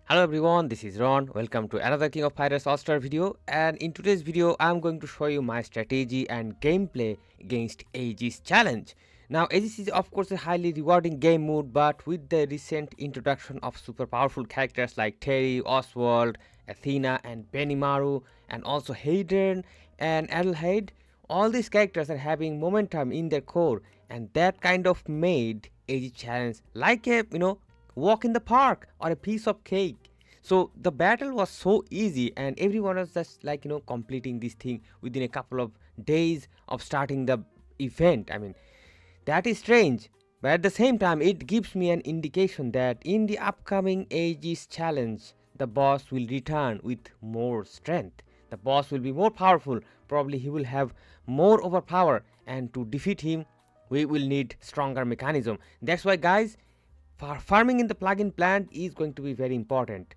Hello everyone, this is Ron. Welcome to another King of Fighters All-Star video, and in today's video I'm going to show you my strategy and gameplay against AEGIS challenge. Now AEGIS is of course a highly rewarding game mode, but with the recent introduction of super powerful characters like Terry, Oswald, Athena and Benimaru, and also Hayden and Adelheid, all these characters are having momentum in their core, and that kind of made AEGIS challenge like a walk in the park or a piece of cake. So the battle was so easy and everyone was just completing this thing within a couple of days of starting the event. I mean, that is strange, but at the same time it gives me an indication that in the upcoming Aegis challenge the boss will return with more strength. The boss will be more powerful, probably he will have more overpower, and to defeat him we will need stronger mechanism. That's why guys, farming in the plugin plant is going to be very important,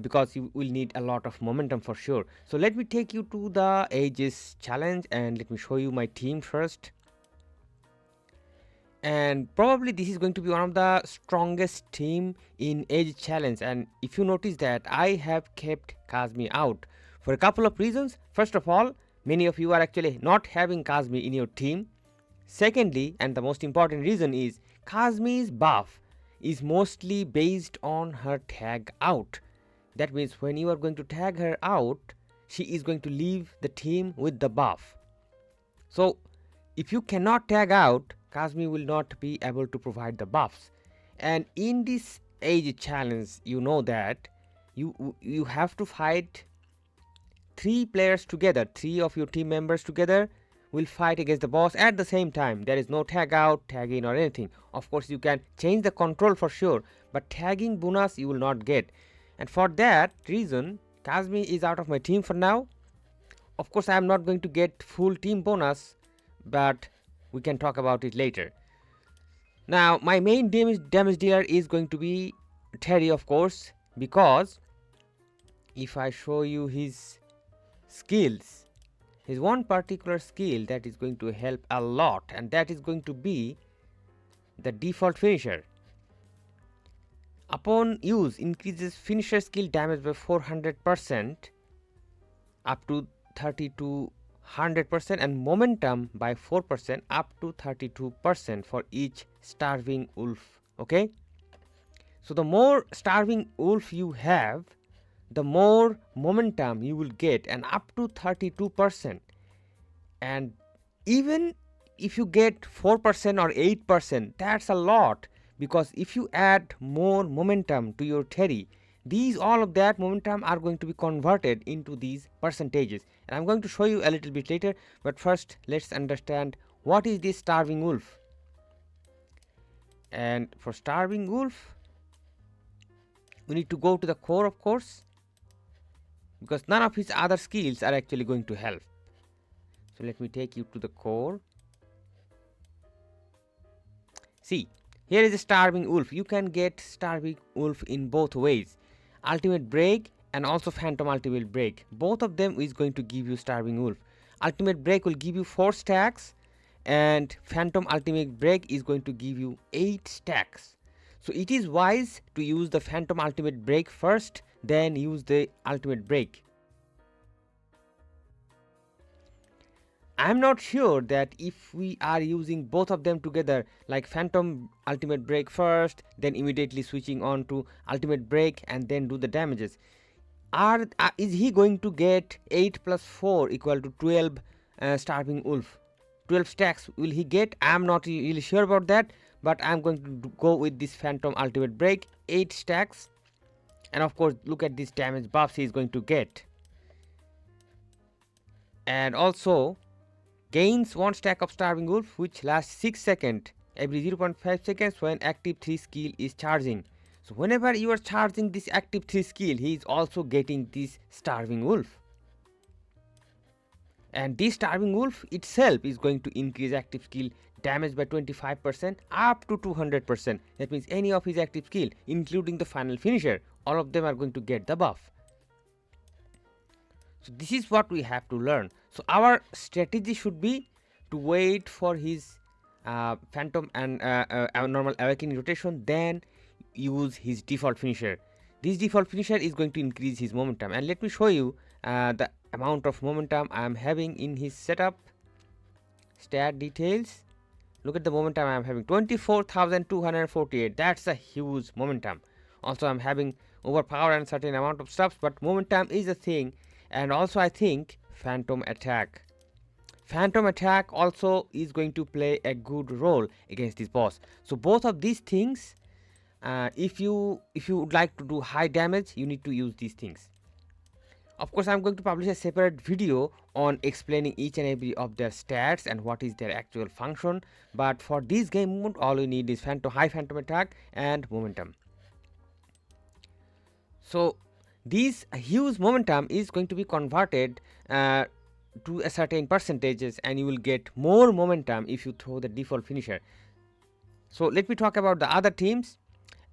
because you will need a lot of momentum for sure. So let me take you to the Aegis challenge and let me show you my team first. And probably this is going to be one of the strongest team in Aegis challenge, and if you notice that I have kept Kazmi out for a couple of reasons. First of all, many of you are actually not having Kazmi in your team. Secondly, and the most important reason, is Kazmi's buff is mostly based on her tag out. That means when you are going to tag her out, she is going to leave the team with the buff. So if you cannot tag out, Kazmi will not be able to provide the buffs. And in this age challenge, you know that you have to fight 3 players together, 3 of your team members together will fight against the boss at the same time. There is no tag out, tag in or anything. Of course you can change the control for sure, but tagging bonus you will not get. And for that reason Kazmi is out of my team for now. Of course I am not going to get full team bonus, but we can talk about it later. Now my main damage dealer is going to be Terry, of course, because if I show you his skills, his one particular skill that is going to help a lot, and that is going to be the default finisher. Upon use, increases finisher skill damage by 400% up to 3200%, and momentum by 4% up to 32% for each starving wolf. Okay, so the more starving wolf you have, the more momentum you will get, and up to 32%. And even if you get 4% or 8%, that's a lot, because if you add more momentum to your Terry, these all of that momentum are going to be converted into these percentages, and I'm going to show you a little bit later. But first let's understand what is this starving wolf. And for starving wolf we need to go to the core, of course, because none of his other skills are actually going to help. So let me take you to the core. See, here is a starving wolf. You can get starving wolf in both ways, ultimate break and also phantom ultimate break. Both of them is going to give you starving wolf. Ultimate break will give you 4 stacks, and phantom ultimate break is going to give you 8 stacks. So it is wise to use the phantom ultimate break first, then use the ultimate break. I am not sure that if we are using both of them together, like phantom ultimate break first, then immediately switching on to ultimate break and then do the damages, is he going to get 8 plus 4 equal to 12 starving wolf? 12 stacks will he get? I am not really sure about that, but I am going to go with this phantom ultimate break, 8 stacks. And of course look at this damage buffs he is going to get, and also gains 1 stack of starving wolf, which lasts 6 seconds every 0.5 seconds when active 3 skill is charging. So whenever you are charging this active 3 skill, he is also getting this starving wolf, and this starving wolf itself is going to increase active skill damage by 25% up to 200%. That means any of his active skill, including the final finisher, all of them are going to get the buff. So this is what we have to learn. So our strategy should be to wait for his phantom and normal awakening rotation, then use his default finisher. this default finisher is going to increase his momentum. And let me show you the amount of momentum I am having in his setup. Stat details. Look at the momentum I am having, 24,248. That's a huge momentum. Also, I'm having overpower and certain amount of stuff, but momentum is a thing. And also, I think phantom attack. Phantom attack also is going to play a good role against this boss. So both of these things, if you would like to do high damage, you need to use these things. Of course, I'm going to publish a separate video on explaining each and every of their stats and what is their actual function. But for this game mode, all you need is high phantom attack and momentum. So this huge momentum is going to be converted to a certain percentages, and you will get more momentum if you throw the default finisher. So let me talk about the other teams.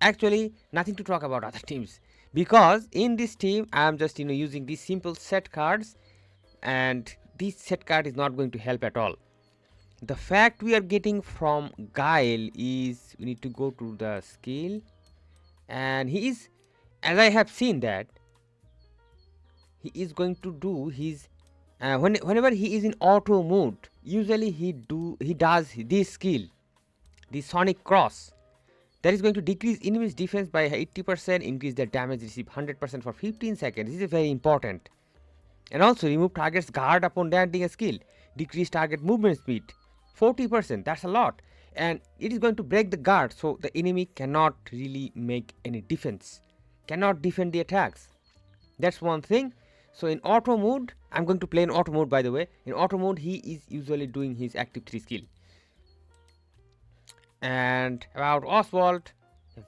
Actually, nothing to talk about other teams, because in this team I am just using these simple set cards, and this set card is not going to help at all. The fact we are getting from Guile is we need to go to the skill, and he is, as I have seen that, he is going to do his whenever he is in auto mode, usually he does this skill, the Sonic Cross. That is going to decrease enemies defense by 80%, increase their damage received 100% for 15 seconds. This is very important. And also remove target's guard upon landing a skill, decrease target movement speed 40%. That's a lot, and it is going to break the guard, so the enemy cannot really make any defense, cannot defend the attacks. That's one thing. So in auto mode, I'm going to play in auto mode, by the way. In auto mode, he is usually doing his active 3 skill. And about OSWALD, a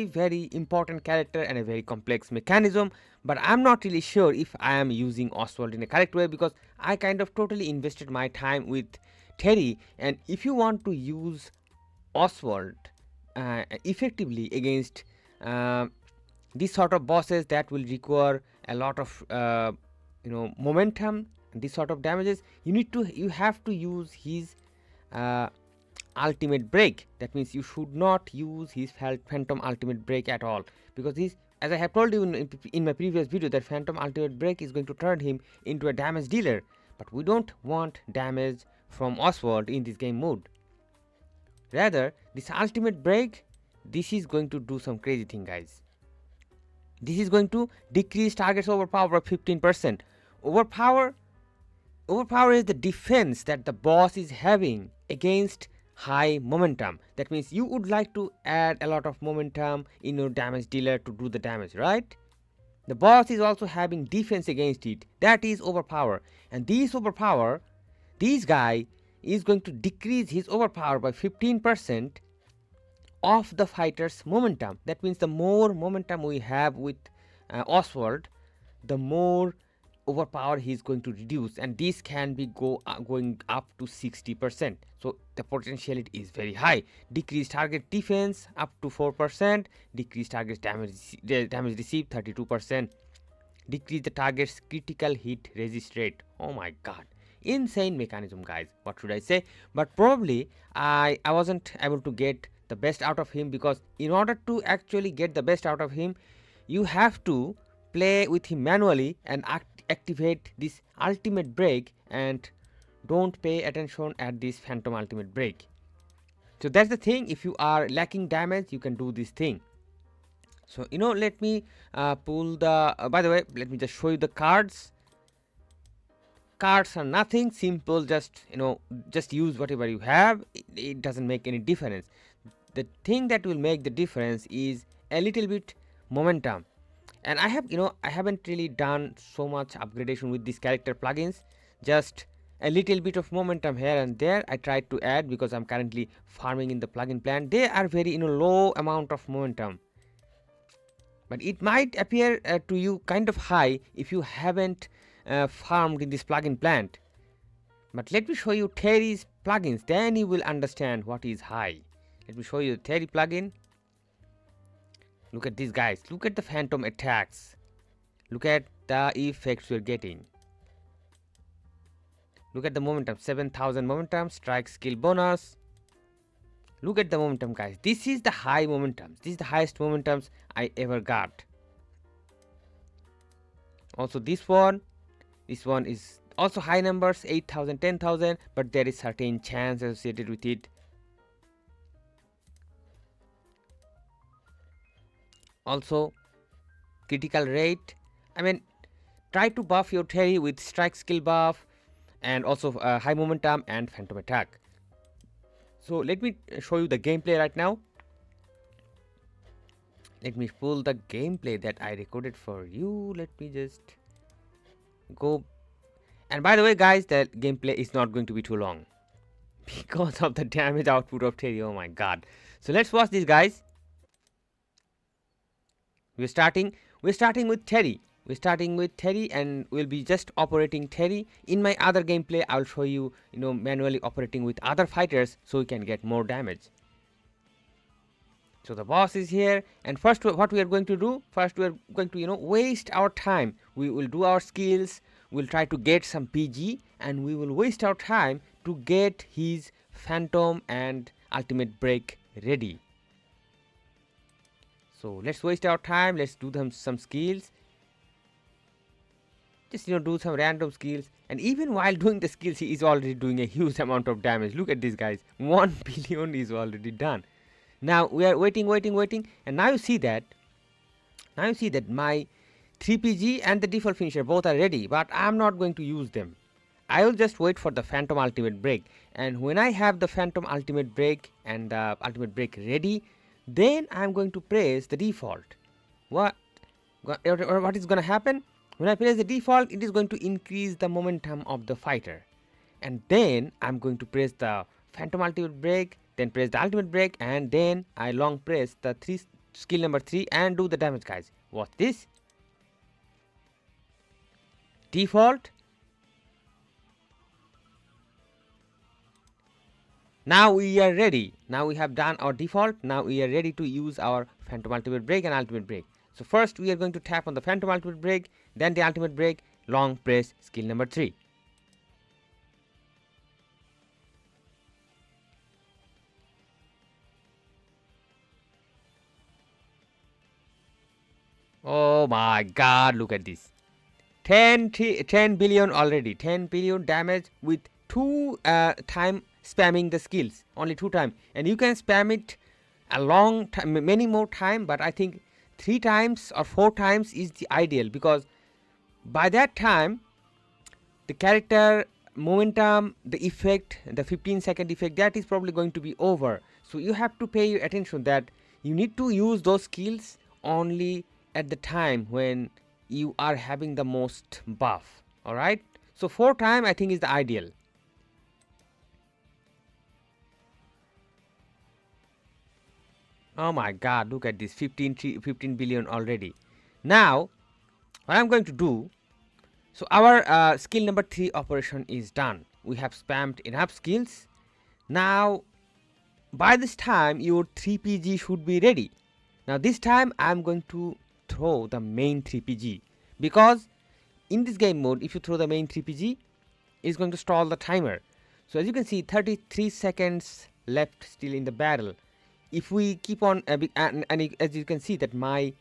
very important character and a very complex mechanism, but I'm not really sure if I am using OSWALD in a correct way, because I kind of totally invested my time with Terry. And if you want to use OSWALD effectively against these sort of bosses that will require a lot of momentum and these sort of damages, you have to use his ultimate break. That means you should not use his phantom ultimate break at all, because this, as I have told you in my previous video, that phantom ultimate break is going to turn him into a damage dealer, but we don't want damage from OSWALD in this game mode. Rather, this ultimate break, this is going to do some crazy thing, guys. This is going to decrease target's overpower by 15%. Overpower is the defense that the boss is having against high momentum. That means you would like to add a lot of momentum in your damage dealer to do the damage, right? The boss is also having defense against it. That is overpower. And this guy is going to decrease his overpower by 15% of the fighter's momentum. That means the more momentum we have with OSWALD, the more overpower he is going to reduce, and this can be going up to 60%. So the potentiality is very high. Decrease target defense up to 4%, decrease target damage received 32%, decrease the target's critical hit resist rate. Oh my god, insane mechanism, guys. What should I say? But probably I wasn't able to get the best out of him, because in order to actually get the best out of him, you have to play with him manually and activate this ultimate break, and don't pay attention at this phantom ultimate break. So that's the thing. If you are lacking damage, you can do this thing. So let me pull the by the way, let me just show you the cards. Cards are nothing, simple, just use whatever you have. It doesn't make any difference. The thing that will make the difference is a little bit momentum. And I haven't really done so much upgradation with these character plugins, just a little bit of momentum here and there I tried to add, because I'm currently farming in the plugin plant. They are very low amount of momentum, but it might appear to you kind of high if you haven't farmed in this plugin plant. But let me show you Terry's plugins, then you will understand what is high. Let me show you the Terry plugin. Look at these guys. Look at the phantom attacks. Look at the effects we're getting. Look at the momentum. 7,000 momentum. Strike skill bonus. Look at the momentum, guys. This is the high momentum. This is the highest momentums I ever got. Also this one is also high numbers, 8,000, 10,000, but there is certain chance associated with it. Also critical rate. I mean, try to buff your Terry with strike skill buff and also high momentum and phantom attack. So let me show you the gameplay right now. Let me pull the gameplay that I recorded for you. Let me just go. And by the way guys, the gameplay is not going to be too long because of the damage output of Terry. Oh my god. So let's watch this guys. We're starting with Terry. We're starting with Terry and we'll be just operating Terry. In my other gameplay I'll show you, manually operating with other fighters so we can get more damage. So the boss is here, and first what we are going to do, first we are going to waste our time. We will do our skills, we'll try to get some PG, and we will waste our time to get his phantom and ultimate break ready. So let's waste our time, let's do some skills. Just do some random skills, and even while doing the skills he is already doing a huge amount of damage. Look at this guys, 1 billion is already done. Now we are waiting, and now you see that my 3PG and the default finisher both are ready, but I'm not going to use them. I will just wait for the phantom ultimate break, and when I have the phantom ultimate break and the ultimate break ready, then I'm going to press the default. What is going to happen? When I press the default, it is going to increase the momentum of the fighter, and then I'm going to press the phantom ultimate break, then press the ultimate break, and then I long press the skill number 3 and do the damage guys. Watch this. Default. Now we are ready. Now we have done our default. Now we are ready to use our phantom ultimate break and ultimate break. So first we are going to tap on the phantom ultimate break, then the ultimate break, long press skill number 3. Oh my god, look at this. 10 billion already. 10 billion damage with 2 time spamming the skills. Only 2 times. And you can spam it a long time, many more time, but I think 3 times or 4 times is the ideal, because by that time the character momentum, the effect, the 15-second effect, that is probably going to be over. So you have to pay attention that you need to use those skills only at the time when you are having the most buff. Alright, so 4 times I think is the ideal. Oh my god, look at this, 15 billion already. Now what I'm going to do, so our skill number 3 operation is done. We have spammed enough skills. Now by this time your 3PG should be ready. Now this time I'm going to throw the main 3PG, because in this game mode if you throw the main 3PG, it's going to stall the timer. So as you can see, 33 seconds left still in the battle. If we keep on and as you can see that my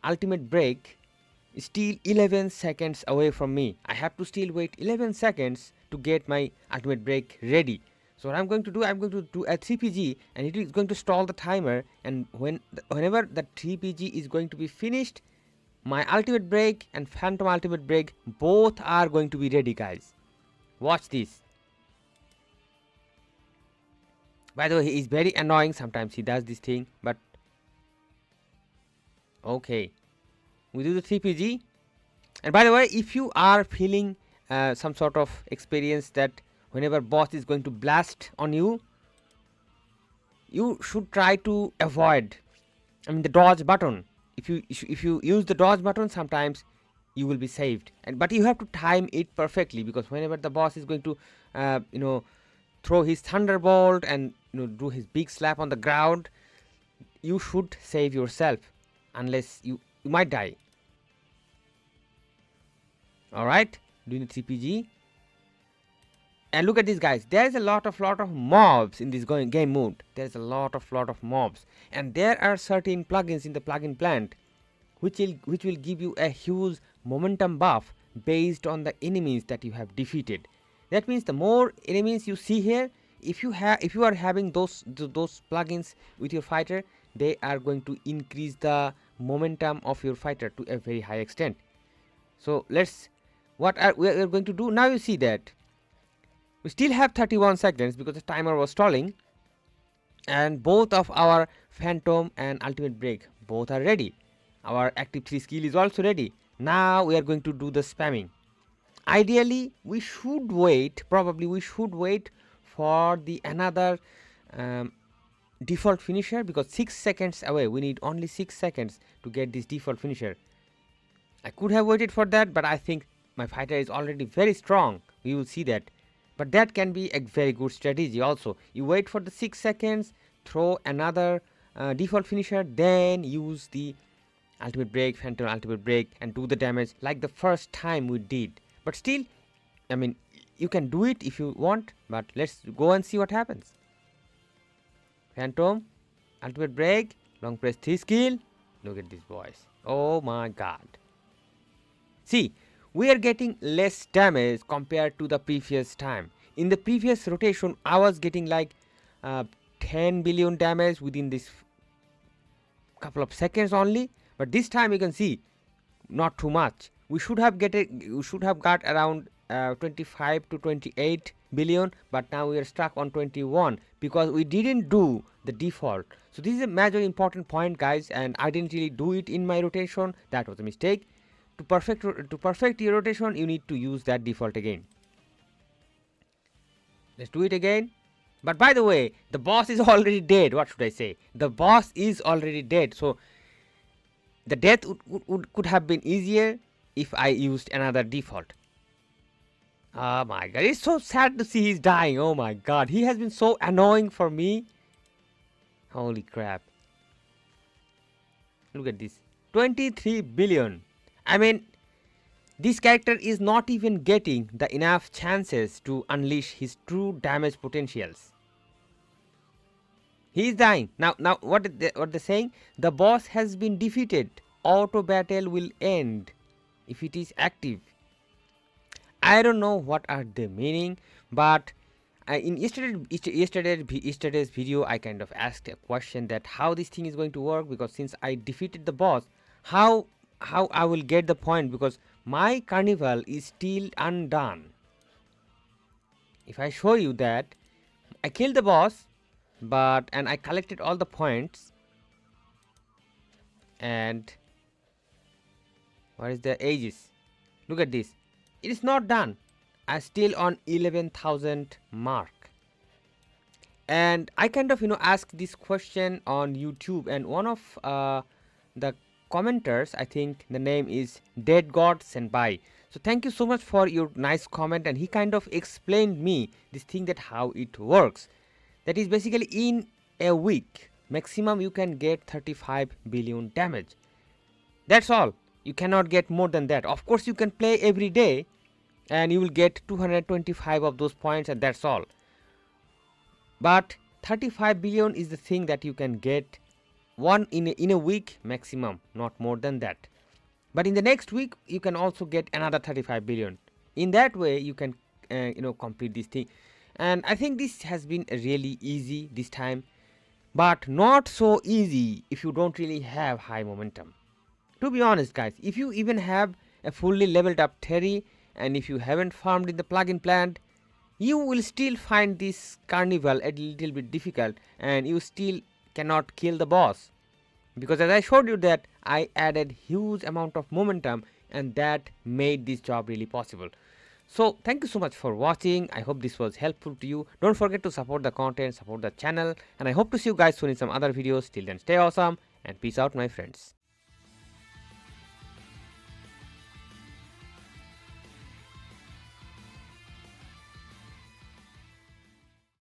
ultimate break is still 11 seconds away from me. I have to still wait 11 seconds to get my ultimate break ready. So what I'm going to do, I'm going to do a 3PG, and it is going to stall the timer, and whenever the 3PG is going to be finished, my ultimate break and phantom ultimate break both are going to be ready guys. Watch this. By the way, he is very annoying, sometimes he does this thing, but okay, we do the 3PG. And by the way, if you are feeling some sort of experience that whenever boss is going to blast on you, you should try to avoid, the dodge button. If you use the dodge button, sometimes you will be saved, but you have to time it perfectly, because whenever the boss is going to throw his thunderbolt and do his big slap on the ground, you should save yourself, unless you might die. Alright, doing the 3PG. And look at this guys, there is a lot of mobs in this game mode. There is a lot of mobs, and there are certain plugins in the plugin plant which will give you a huge momentum buff based on the enemies that you have defeated. That means the more enemies you see here, if you are having those plugins with your fighter, they are going to increase the momentum of your fighter to a very high extent. So let's we are going to do now. You see that we still have 31 seconds because the timer was stalling, and both of our phantom and ultimate break both are ready. Our active 3 skill is also ready. Now we are going to do the spamming. Ideally we should wait, probably we should wait for the another default finisher, because 6 seconds away, we need only 6 seconds to get this default finisher. I could have waited for that, but I think my fighter is already very strong. We will see that. But that can be a very good strategy also. You wait for the 6 seconds, throw another default finisher, then use the ultimate break, phantom ultimate break, and do the damage like the first time we did. But still, I mean, you can do it if you want, but let's go and see what happens. Phantom, ultimate break, long press 3 skill. Look at this, boys. Oh my god. See, we are getting less damage compared to the previous time. In the previous rotation, I was getting like 10 billion damage within this couple of seconds only. But this time you can see, not too much. We should have got around 25 to 28 billion, but now we are stuck on 21 because we didn't do the default. So this is a major important point, guys, and I didn't really do it in my rotation. That was a mistake. To perfect your rotation, you need to use that default again. Let's do it again. But by the way, the boss is already dead. What should I say? The boss is already dead. So the death could have been easier if I used another default. Oh my god, it's so sad to see he's dying. Oh my god, he has been so annoying for me. Holy crap. Look at this. 23 billion. I mean, this character is not even getting the enough chances to unleash his true damage potentials. He is dying. Now what they're saying? The boss has been defeated. Auto battle will end if it is active. I don't know what are the meaning, but in yesterday's video, I kind of asked a question that how this thing is going to work, because since I defeated the boss, how I will get the point, because my carnival is still undone. If I show you that I killed the boss, and I collected all the points, and what is the AEGIS? Look at this. It is not done. I'm still on 11,000 mark. And I kind of asked this question on YouTube, and one of the commenters, I think the name is Dead God Senpai. So thank you so much for your nice comment, and he kind of explained me this thing, that how it works. That is basically in a week maximum you can get 35 billion damage. That's all. You cannot get more than that. Of course you can play every day and you will get 225 of those points, and that's all. But 35 billion is the thing that you can get in a week maximum, not more than that. But in the next week you can also get another 35 billion. In that way you can complete this thing. And I think this has been really easy this time, but not so easy if you don't really have high momentum. To be honest, guys, if you even have a fully leveled up Terry, and if you haven't farmed in the plugin plant, you will still find this carnival a little bit difficult, and you still cannot kill the boss, because as I showed you that I added huge amount of momentum, and that made this job really possible. So thank you so much for watching. I hope this was helpful to you. Don't forget to support the content, support the channel, and I hope to see you guys soon in some other videos. Till then, stay awesome and peace out, my friends.